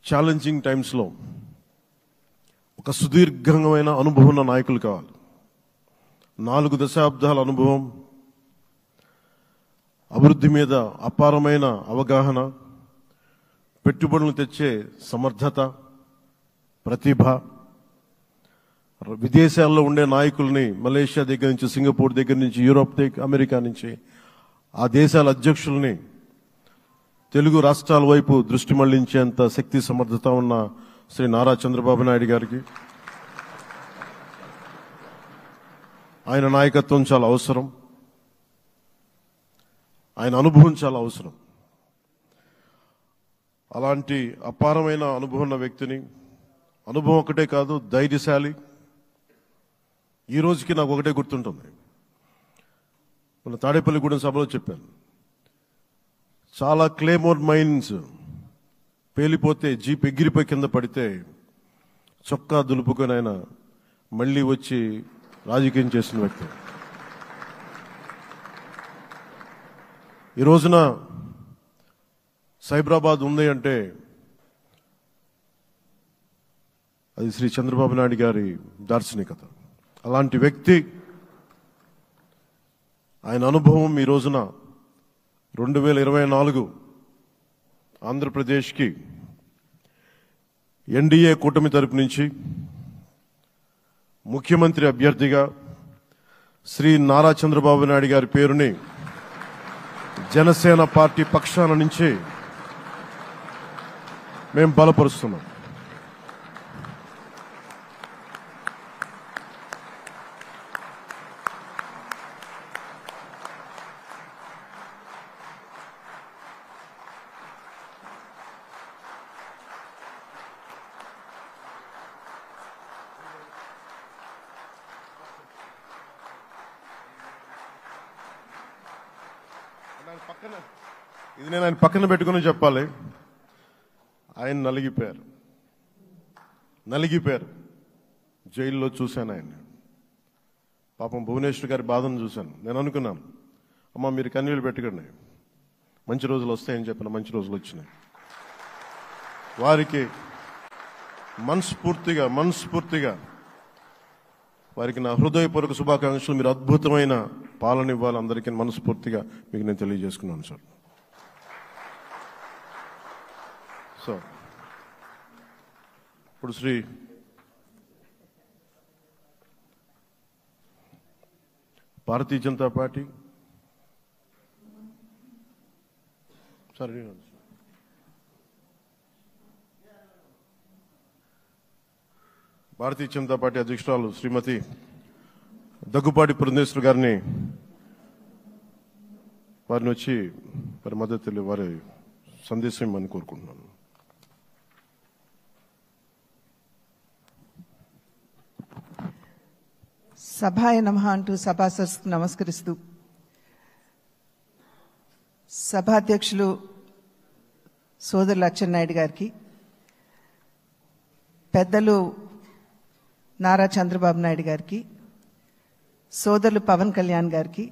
Challenging టైమ్స్లో ఒక సుదీర్ఘమైన అనుభవం ఉన్న నాయకులు కావాలి. 4 దశాబ్దాల అనుభవం, అభివృద్ధి మీద అపారమైన అవగాహన, పెట్టుబడులు తెచ్చే సమర్థత, ప్రతిభ, విదేశాల్లో ఉండే నాయకుల్ని మలేషియా దగ్గర నుంచి, సింగపూర్ దగ్గర నుంచి, యూరోప్ దగ్గర, అమెరికా నుంచి ఆ దేశాల అధ్యక్షుల్ని తెలుగు రాష్ట్రాల వైపు దృష్టి మళ్లించేంత శక్తి సమర్థత ఉన్న శ్రీ నారా చంద్రబాబు నాయుడు గారికి ఆయన నాయకత్వం చాలా అవసరం, ఆయన అనుభవం చాలా అవసరం. అలాంటి అపారమైన అనుభవం ఉన్న వ్యక్తిని, అనుభవం ఒకటే కాదు, ధైర్యశాలి. ఈ రోజుకి నాకు ఒకటే గుర్తుంటుంది. మన తాడేపల్లిగూడెం సభలో చెప్పాను, చాలా క్లేమోర్ మైన్స్ పేలిపోతే జీప్ ఎగిరిపోయి కింద పడితే చొక్కా దులుపుకొని ఆయన మళ్ళీ వచ్చి రాజకీయం చేసిన వ్యక్తి. ఈ రోజున సైబరాబాద్ ఉంది అంటే అది శ్రీ చంద్రబాబు నాయుడు గారి దార్శనికత. అలాంటి వ్యక్తి, ఆయన అనుభవం ఈ రోజున 2024 ఆంధ్రప్రదేశ్కి ఎన్డీఏ కూటమి తరపు నుంచి ముఖ్యమంత్రి అభ్యర్థిగా శ్రీ నారా చంద్రబాబు నాయుడు గారి పేరుని జనసేన పార్టీ పక్షాన నుంచి మేము బలపరుస్తున్నాం. ఇది నేను ఆయన పక్కన పెట్టుకుని చెప్పాలి. ఆయన నలిగిపోయారు. జైల్లో చూశాను ఆయన. పాపం భువనేశ్వర్ గారి బాధను చూశాను. నేను అనుకున్నాను, అమ్మ మీరు కన్నీళ్ళు పెట్టకండి, మంచి రోజులు వస్తాయని చెప్పిన మంచి రోజులు వచ్చినాయి. వారికి మనస్ఫూర్తిగా వారికి నా హృదయపూర్వక శుభాకాంక్షలు. మీరు అద్భుతమైన పాలన ఇవ్వాలి అందరికీ మనస్ఫూర్తిగా మీకు నేను తెలియజేసుకున్నాను సార్. సో ఇప్పుడు శ్రీ భారతీయ జనతా పార్టీ అధ్యక్షురాలు శ్రీమతి దగ్గుపాటి పురంధేశ్వరి గారిని వచ్చి వారి మద్దతు వారి సందేశం ఇవ్వమని కోరుకుంటున్నాను. సభాయ నమః అంటూ సభాసదస్సుకు నమస్కరిస్తూ, సభాధ్యక్షులు సోదరులు అచ్చెన్నాయుడు గారికి, పెద్దలు నారా చంద్రబాబు నాయుడు గారికి, సోదరులు పవన్ కళ్యాణ్ గారికి,